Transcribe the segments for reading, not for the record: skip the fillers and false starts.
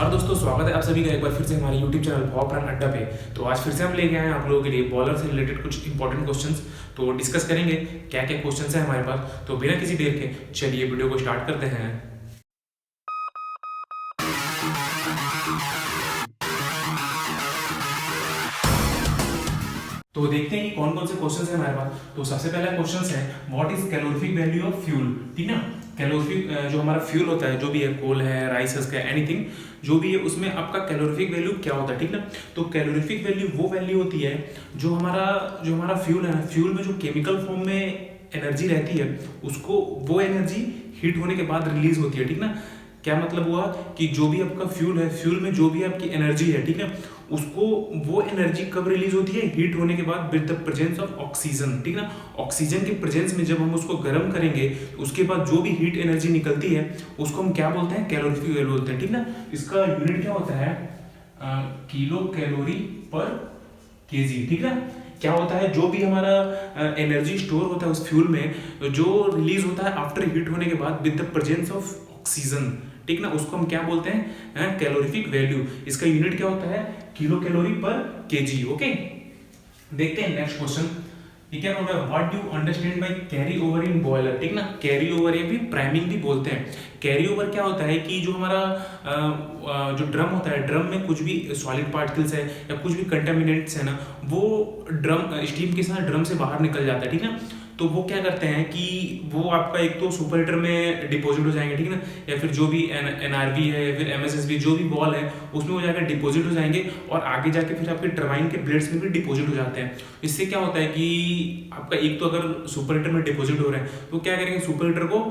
नमस्कार दोस्तों, स्वागत है आप सभी का एक बार फिर से हमारे YouTube चैनल पॉप रन अड्डा पे। तो आज फिर से हम लेके आए हैं आप लोगों के लिए बॉलर से रिलेटेड कुछ इंपॉर्टेंट क्वेश्चंस। तो डिस्कस करेंगे क्या क्या क्वेश्चंस हैं हमारे पास। तो बिना किसी देर के चलिए वीडियो को स्टार्ट करते हैं। तो देखते हैं कि कौन कौन से क्वेश्चंस हैं हमारे पास। तो सबसे पहला क्वेश्चन है what is calorific value of fuel. ठीक ना, कैलोरीफिक जो हमारा फ्यूल होता है, जो भी है, कोल है, राइस है, एनीथिंग जो भी है, उसमें आपका कैलोरीफिक वैल्यू क्या होता है। ठीक ना, तो कैलोरीफिक वैल्यू वो वैल्यू होती है जो हमारा फ्यूल है ना, फ्यूल में जो केमिकल फॉर्म में एनर्जी रहती है, उसको वो एनर्जी हीट होने के बाद रिलीज होती है। ठीक ना, क्या मतलब हुआ कि जो भी आपका फ्यूल है, फ्यूल में जो भी आपकी एनर्जी है, ठीक है, उसको वो एनर्जी कब रिलीज होती है? हीट होने के बाद with the presence of oxygen. ठीक ना, ऑक्सीजन के प्रेजेंस में जब हम उसको गर्म करेंगे तो उसके बाद जो भी हीट एनर्जी निकलती है उसको हम क्या बोलते हैं? कैलोरीफिक वैल्यू बोलते हैं। ठीक ना, इसका यूनिट क्या होता है? किलो कैलोरी पर केजी। ठीक ना, क्या होता है? जो भी हमारा एनर्जी स्टोर होता है उस फ्यूल में, जो रिलीज होता है आफ्टर हीट होने के बाद with the presence of oxygen, ठीक ना, उसको हम क्या बोलते हैं? Calorific value. इसका यूनिट क्या होता है? किलो कैलोरी पर केजी। ओके, देखते हैं नेक्स्ट क्वेश्चन। ये क्या बोल रहा है? What do understand by carry over in boiler. ठीक ना, कैरी ओवर या फिर प्राइमिंग भी बोलते हैं। कैरी ओवर क्या होता है कि जो हमारा जो ड्रम होता है, ड्रम में कुछ भी सॉलिड पार्टिकल्स है या कुछ भी कंटामिनेंट्स है ना, वो ड्रम स्टीम के साथ ड्रम से बाहर निकल जाता है। ठीक ना, तो वो क्या करते हैं कि वो आपका एक तो सुपर हीटर में डिपॉजिट हो जाएंगे, ठीक ना, या फिर जो भी एनआरवी है या फिर एमएसएसबी जो भी बॉल है उसमें वो जाकर डिपॉजिट हो जाएंगे और आगे जाके फिर आपके टरबाइन के ब्लेड्स में भी डिपॉजिट हो जाते हैं। इससे क्या होता है कि आपका एक तो अगर सुपर हीटर में डिपॉजिट हो रहे हैं तो क्या करेंगे? सुपर हीटर को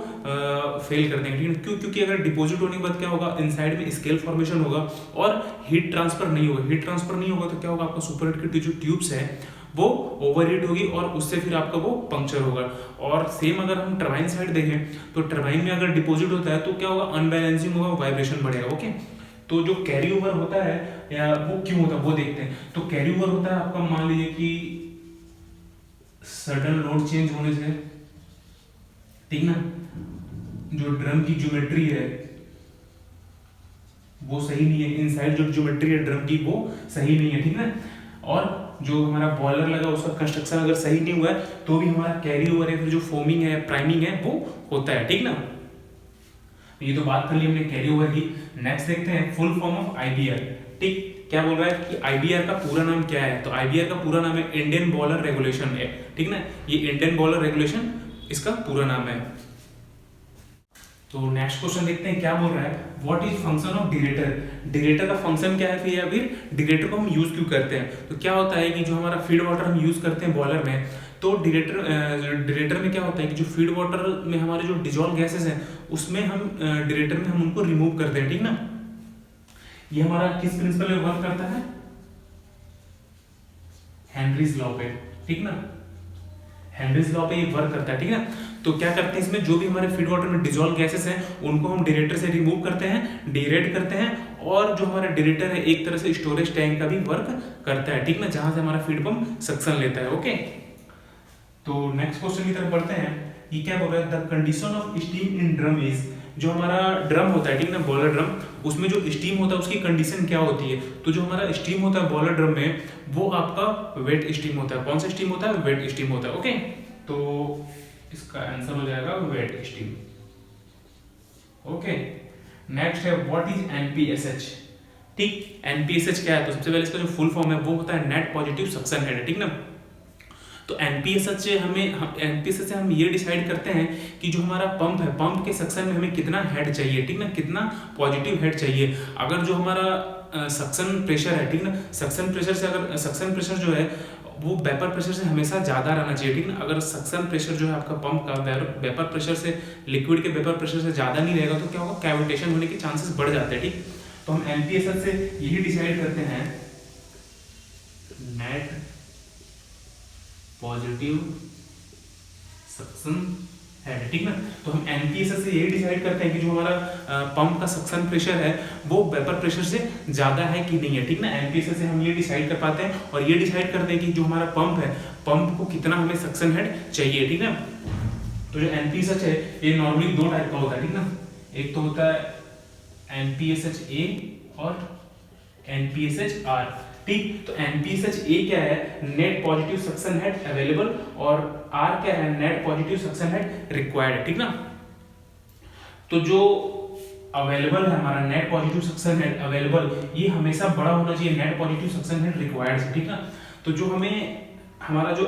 फेल कर देंगे। ठीक है, क्यों? क्योंकि अगर डिपॉजिट होने के बाद क्या होगा? इनसाइड में स्केल फॉर्मेशन होगा और हीट ट्रांसफर नहीं होगा। हीट ट्रांसफर नहीं होगा तो क्या होगा? आपका सुपर हीटर की जो ट्यूब्स है वो ओवरहीट होगी और उससे फिर आपका वो पंक्चर होगा। और सेम अगर हम टरबाइन साइड देखें तो टरबाइन में अगर डिपॉजिट होता है तो क्या होगा? अनबैलेंसिंग होगा, वाइब्रेशन बढ़ेगा। ओके, तो जो कैरी ओवर होता है या वो क्यों होता है वो देखते हैं। तो कैरी ओवर होता है आपका, मान लीजिए कि सडन लोड चेंज होने से, ठीक ना, जो ड्रम की ज्योमेट्री है वो सही नहीं है, इनसाइड जो ज्योमेट्री है ड्रम की वो सही नहीं है। ठीक ना, और जो हमारा बॉयलर लगा उसका कंस्ट्रक्शन अगर सही नहीं हुआ है तो भी हमारा कैरी ओवर है, फिर जो फोमिंग है, प्राइमिंग है, वो होता है। ठीक ना, ये तो बात कर ली हमने कैरी ओवर की। नेक्स्ट देखते हैं फुल फॉर्म ऑफ आईबीआर। ठीक, क्या बोल रहा है कि आईबीआर का पूरा नाम क्या है? तो आईबीआर का पूरा नाम है इंडियन बॉयलर रेगुलेशन है। ठीक ना, ये इंडियन बॉयलर रेगुलेशन इसका पूरा नाम है। तो नेक्स्ट क्वेश्चन देखते हैं क्या बोल रहा है। What is function of director. Director का फंक्शन क्या है फिर, या फिर डिरेटर को हम यूज क्यों करते हैं? तो क्या होता है कि जो हमारा फीड वाटर हम यूज करते हैं बॉयलर में, तो डिरेटर में क्या होता है कि जो फीड वाटर में हमारे जो डिजॉल्व गैसेस हैं उसमें हम डिरेटर में हम उनको रिमूव करते हैं। ठीक ना, ये हमारा किस प्रिंसिपल पे वर्क करता है? हेनरीज लॉ पे। ठीक ना, हेनरीज लॉ पे ये वर्क करता है। ठीक है, तो क्या करते हैं इसमें जो भी हमारे फीड वाटर में डिजॉल्व गैसेस हैं उनको हम डिरेटर से रिमूव करते हैं, डीरेट करते हैं, और जो हमारा डिरेटर है एक तरह से स्टोरेज टैंक का भी वर्क करता है। ठीक ना, जहां से हमारा फीड पंप सक्शन लेता है। ओके, तो नेक्स्ट क्वेश्चन की तरफ बढ़ते हैं। ये क्या बोल रहा है? The condition of steam in drum is. जो हमारा ड्रम होता है, ठीक ना, बॉयलर ड्रम, उसमें जो स्टीम होता है उसकी कंडीशन क्या होती है? तो जो हमारा स्टीम होता है बॉयलर ड्रम में वो आपका वेट स्टीम होता है। कौन सा स्टीम होता है? वेट स्टीम होता है। ओके, तो इसका आंसर हो जाएगा वेट स्टीम। ओके, नेक्स्ट है व्हाट इज एनपीएसएच। ठीक, एनपीएसएच क्या है? तो सबसे पहले इसका जो फुल फॉर्म है वो होता है नेट पॉजिटिव सक्शन हेड। ठीक ना, तो एनपीएसएच से हम ये डिसाइड करते हैं कि जो हमारा पंप है, पंप के सक्शन में हमें कितना हेड चाहिए। ठीक ना, कितना पॉजिटिव हेड चाहिए। अगर जो हमारा सक्शन प्रेशर है, ठीक ना, सक्शन प्रेशर से, अगर सक्शन प्रेशर जो है वो वेपर प्रेशर से हमेशा ज़्यादा रहना चाहिए। ठीक ना, अगर सक्शन प्रेशर जो है आपका पंप का वेपर प्रेशर से, लिक्विड के वेपर प्रेशर से ज़्यादा नहीं रहेगा तो क्या होगा? कैविटेशन होने के चांसेस बढ़ जाते हैं। ठीक, तो हम एनपीएसएच से यही डिसाइड करते हैं, नेट पॉजिटिव सक्शन हेड। ठीक ना, तो हम एनपीएसएच से यही डिसाइड करते हैं कि जो हमारा पंप का सक्शन प्रेशर है वो वेपर प्रेशर से ज्यादा है कि नहीं है। ठीक ना, एनपीएसएच से हम ये डिसाइड कर पाते हैं और ये डिसाइड करते हैं कि जो हमारा पंप है, पंप को कितना हमें सक्शन हेड चाहिए। ठीक ना, तो जो एनपीएसएच है ये नॉर्मली दो टाइप का होता है। ठीक ना, एक तो होता है एनपीएसएच ए और NPSHR। ठीक, तो NPSHA क्या है, net positive suction head available, और R क्या है, net positive suction head required. ठीक ना, तो जो अवेलेबल है हमारा net positive suction head available, ये हमेशा बड़ा होना चाहिए net positive suction head required से। ठीक ना, तो जो हमें हमारा जो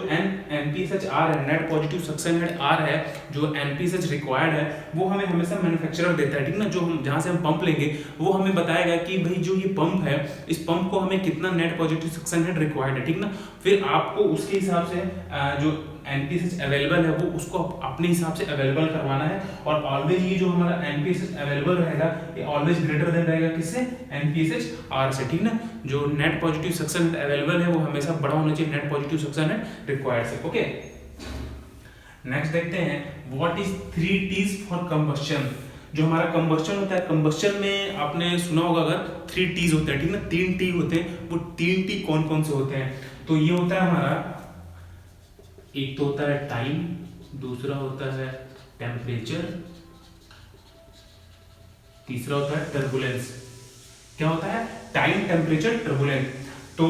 NPSHR है, net positive suction head R है, जो NPSH रिक्वायर्ड है, वो हमें हमेशा मैन्युफैक्चरर देता है। ठीक ना, जो हम जहाँ से हम पंप लेंगे वो हमें बताएगा कि भाई जो ये पंप है, इस पंप को हमें कितना net positive suction head required है। ठीक ना, फिर आपको उसके हिसाब से जो NPSH अवेलेबल है वो उसको अपने हिसाब से अवेलेबल करवाना है, और ऑलवेज ये जो हमारा NPSH अवेलेबल रहेगा ये ऑलवेज ग्रेटर देन रहेगा किससे, NPSHR से। ठीक ना, जो net positive suction head available है वो हमेशा बड़ा होना चाहिए net positive suction head required से। ओके, नेक्स्ट देखते हैं what is 3 T's for combustion. जो हमारा कंबस्शन होता है, कंबस्शन में आपने सुना होगा अगर 3 T's होते हैं। ठीक ना, 3 T होते हैं, वो 3 T कौन कौन से होते हैं, तो ये होता है हमारा, एक तो होता है टाइम, दूसरा होता है टेम्परेचर, तीसरा होता है टर्बुलेंस। क्या होता है, टाइम, टेम्परेचर, टर्बुलेंस। तो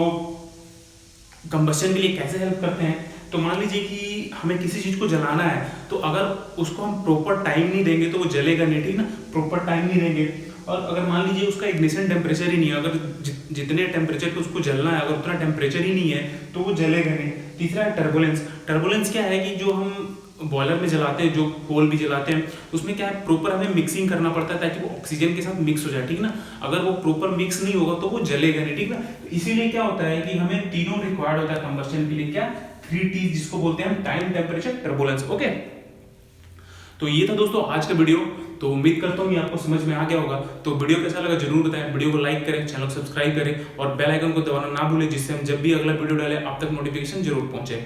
कंबस्शन के लिए कैसे हेल्प करते हैं, तो मान लीजिए कि हमें किसी चीज को जलाना है, तो अगर उसको हम प्रॉपर टाइम नहीं देंगे तो वो जलेगा नहीं। ठीक ना, प्रॉपर टाइम नहीं देंगे, और अगर मान लीजिए उसका इग्निशन टेम्परेचर ही नहीं है, अगर जितने टेम्परेचर पे उसको जलना है अगर उतना टेम्परेचर ही नहीं है तो वो जलेगा नहीं। तीसरा है टर्बुलेंस। टर्बुलेंस क्या है कि जो हम बॉयलर में जलाते हैं, जो कोल भी जलाते हैं, उसमें क्या है, प्रॉपर हमें मिक्सिंग करना पड़ता है ताकि वो ऑक्सीजन के साथ मिक्स हो जाए। ठीक ना, अगर वो प्रॉपर मिक्स नहीं होगा तो वो जलेगा नहीं। ठीक ना, इसीलिए क्या होता है कि हमें तीनों रिक्वायर्ड होता है कंबस्शन के लिए, क्या, 3 T जिसको बोलते हैं हम, टाइम, टेम्परेचर, टर्बुलेंस। ओके, तो ये था दोस्तों आज का वीडियो। तो उम्मीद करता हूँ ये आपको समझ में आ गया होगा। तो वीडियो कैसा लगा जरूर बताएं, वीडियो को लाइक करें, चैनल को सब्सक्राइब करें और बेल आइकन को दबाना ना भूलें, जिससे हम जब भी अगला वीडियो डालें आप तक नोटिफिकेशन जरूर पहुंचे।